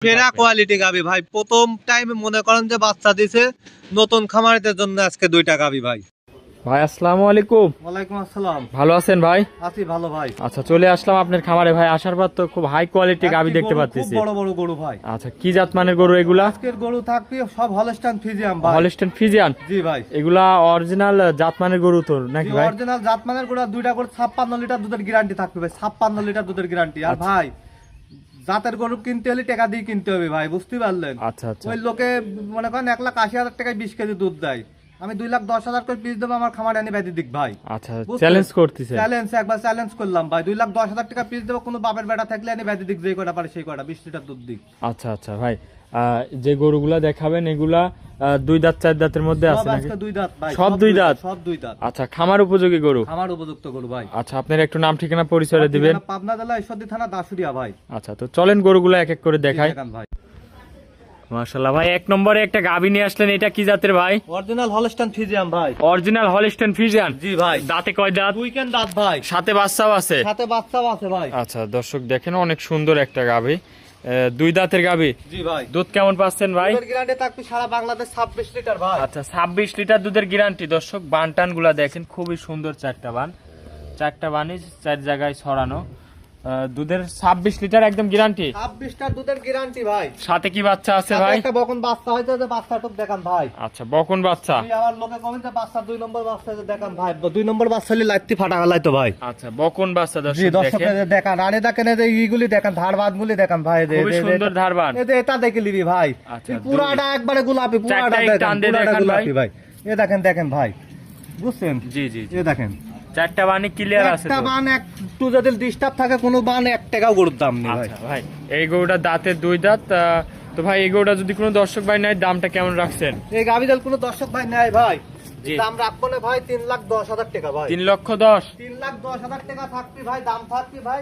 সেরা কোয়ালিটি গাবি ভাই, প্রথম টাইমে মনে করেন যে বাচ্চা দিছে নতুন খামারিদের জন্য আজকে দুইটা গাবি ভাই। ভাই আসসালামু আলাইকুম। ওয়ালাইকুম আসসালাম। ভালো আছেন ভাই? আছি ভালো ভাই। আচ্ছা, চলে আসলাম আপনার খামারে ভাই। আসার পর তো খুব হাই কোয়ালিটি গাবি দেখতে পাচ্ছি। খুব বড় বড় গরু ভাই। আচ্ছা, কি জাত মানের গরু এগুলা? আজকের গরু থাকবে সব হলস্টাইন ফ্রিজিয়ান ভাই। Holstein Friesian? জি ভাই। এগুলা অরিজিনাল জাত মানের গরু তো নাকি ভাই? অরিজিনাল জাত মানের গরু, দুইটা করে 56 লিটার দুধের গ্যারান্টি থাকবে ভাই। 56 লিটার দুধের গ্যারান্টি। আর ভাই জাতের গরু কিনতে হলে টাকা দিয়ে কিনতে হবে ভাই, বুঝতে পারলেন? আচ্ছা আচ্ছা। ওই লোকে মনে করেন 1,80,000 টাকায় 20 কেজি দুধ দেয়, আমি 2,10,000 করে পিস দেবো আমার খামারে এনে বেঁধে দিক ভাই। আচ্ছা, চ্যালেঞ্জ করতেছে? চ্যালেঞ্জ, একবার চ্যালেঞ্জ করলাম ভাই, 2,10,000 টাকা পিস দেবো, কোনো বাপের বেটা থাকলে এনে বেঁধে দিক, যে কটা পারে সেই কটা 20 লিটার দুধ দিক। আচ্ছা আচ্ছা ভাই, যে গরুগুলা দেখাবেন এগুলা দুই দাঁত চার দাঁতের মধ্যে আছে নাকি? দুই দাঁত ভাই, সব দুই দাঁত? সব দুই দাঁত। আচ্ছা, খামার উপযোগী গরু? খামার উপযুক্ত গরু ভাই। আচ্ছা, আপনার একটু নাম ঠিকানা পরিচয় দিবেন? পাবনা জেলা ঈশ্বরদী থানা দাসুরিয়া ভাই। আচ্ছা, তো চলেন গরুগুলো এক এক করে দেখাই ভাই। মাশাআল্লাহ ভাই, এক নম্বরে একটা গাভী নিয়ে আসলেন, এটা কি জাতের ভাই? অরিজিনাল হলস্টাইন ফ্রিজিয়ান ভাই। Original Holstein Friesian? জি ভাই। দাঁতে কয় দাঁত? উইকেন্ড দাঁত ভাই। সাথে বাচ্চাও আছে? সাথে বাচ্চাও আছে ভাই। আচ্ছা দর্শক দেখেন, অনেক সুন্দর একটা গাভী, দুই দাঁতের গাভী। জি ভাই। দুধ কেমন পাচ্ছেন ভাই? দুধের গ্যারান্টি থাকবে সারা বাংলাদেশ 26 লিটার ভাই। আচ্ছা, 26 লিটার দুধের গ্যারান্টি। দর্শক বানটান গুলা দেখেন, খুবই সুন্দর। চারটা বানই চার জায়গায় ছড়ানো। দুধের 26 লিটার একদম গ্যারান্টি। 26 টা দুধের গ্যারান্টি ভাই। সাথে কি বাচ্চা আছে ভাই? একটা বকন বাচ্চা হইছে, যে বাচ্চাটুক দেখান ভাই। আচ্ছা, বকন বাচ্চা। তুই আমার লোকে কমেন্ট যে বাচ্চা 2 নম্বর বাচ্চা দেখান ভাই। 2 নম্বর বাচ্চা হলে লাইটটি ফাটা গেলাই তো ভাই। আচ্ছা, বকন বাচ্চা। জি দর্শক দর্শক দেখেন, দেখান, আরে দেখেন এই যে এইগুলি দেখান, ধারবাদগুলি দেখান ভাই। খুবই সুন্দর ধারবান। এই যে এটা দেখে নিবি ভাই। আচ্ছা, পুরাটা একবারে গোলাপি, পুরাটা দেখেন, পুরাটা গোলাপি ভাই। এই দেখেন দেখেন ভাই, বুঝছেন? জি জি। এই দেখেন চারটা বানি ক্লিয়ার আছে একটা তো? বান একটু যদি ডিস্টার্ব থাকে, কোনো বান 1 টাকাও গরুর দাম নেই ভাই। আচ্ছা ভাই, এই গরুটা দাঁতের দুই দাঁত। তো ভাই, এই গরুটা যদি কোনো দর্শক ভাই নেয়, দামটা কেমন রাখছেন? এই গাবিদাল কোনো দর্শক ভাই নেয় ভাই, জি। দাম রাখবো না ভাই 3,10,000 টাকা ভাই। 3,10,000? 3,10,000 টাকা থাকবি ভাই, দাম থাকবি ভাই।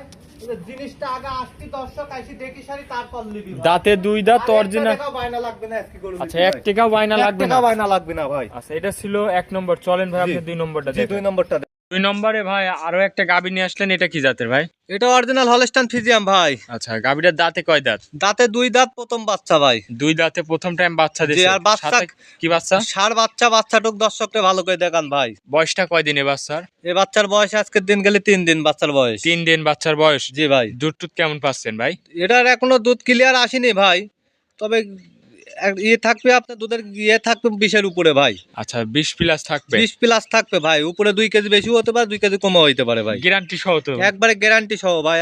জিনিসটা আগে আসবি, দর্শক আইসি দেখি সারি, তারপর নিবি ভাই। দাঁতে দুই দাঁত অরিজিনাল? বাইনা লাগবে না আজকে গরু। আচ্ছা, 1 টাকাও বাইনা লাগবে না? বাইনা লাগবে না ভাই। আচ্ছা, এটা ছিল 1 নম্বর। চলেন ভাই, আপনি 2 নম্বরটা জি, দেখেন। 2 নম্বরটা। 2 নম্বরে ভাই আরো একটা গাভী নিয়ে আসলেন, এটা কি জাতের ভাই? এটা অরিজিনাল হলস্টাইন ফ্রিজিয়ান ভাই। আচ্ছা, গাভীটার দাঁতে কয় দাঁত? দাঁতে 2 দাঁত, প্রথম বাচ্চা ভাই। 2 দাঁতে প্রথম টাইম বাচ্চা জি, দিয়েছে। আর বাচ্চা সাথে কি বাচ্চা? ষাঁড় বাচ্চা, বাচ্চাটুক দর্শককে ভালো করে দেখান ভাই। বয়সটা কয় দিনে বাচ্চার? এই বাচ্চার বয়স আজকের দিন গেলে 3 দিন বাচ্চার বয়স। 3 দিন বাচ্চার বয়স? জি ভাই। দুধ টুধ কেমন পাচ্ছেন ভাই? এটার এখনো দুধ ক্লিয়ার আসেনি ভাই, তবে ইয়ে থাকবে আপনার, দুধের ইয়ে থাকবে 20-এর উপরে ভাই। আচ্ছা, 20 প্লাস থাকবে? 20 প্লাস থাকবে ভাই, উপরে 2 কেজি বেশি হতে পারে, 2 কেজি কমও হইতে পারে ভাই। গ্যারান্টি সহ তো? একবারে গ্যারান্টি সহ ভাই।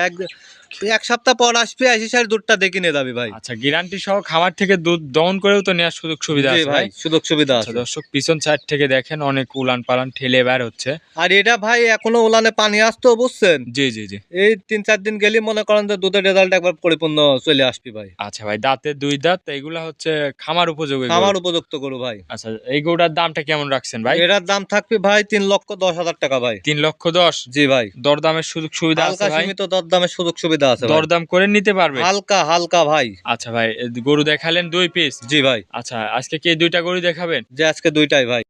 এক সপ্তাহ পর আসবে, আসি সার দুধটা দেখে নিয়ে যাবি ভাই। আচ্ছা, গ্যারান্টি সহ খামার থেকে দুধ দহন করেও তো নেওয়ার সুযোগ সুবিধা জি আছে ভাই, ভাই? সুযোগ সুবিধা আচ্ছা আছে। দর্শক, পিছন সাইড থেকে দেখেন, অনেক উলান পালান ঠেলে বের হচ্ছে। আর এটা ভাই এখনো উলানে পানি আসতো, বুঝছেন? জি জি জি। এই 3-4 দিন গেলে মনে করেন যে দুধের রেজাল্ট একবার পরিপূর্ণ চলে আসবে ভাই। আচ্ছা ভাই, দাঁতে 2 দাঁত, এগুলা হচ্ছে খামার উপযোগী গরু? আমার উপযুক্ত গরু ভাই। আচ্ছা, এই গরুটার দামটা কেমন রাখছেন ভাই? এটার দাম থাকবে ভাই 3,10,000 টাকা ভাই। 3,10,000? জি ভাই। দরদামের সুযোগ সুবিধা আছে হালকা ভাই? সীমিত দরদামের সুযোগ সুবিধা আছে ভাই। দরদাম করে নিতে পারবে? হালকা হালকা ভাই। আচ্ছা ভাই, গরু দেখালেন 2 পিস? জি ভাই। আচ্ছা, আজকে কি 2টা গরু দেখাবেন? যে আজকে 2টাই ভাই।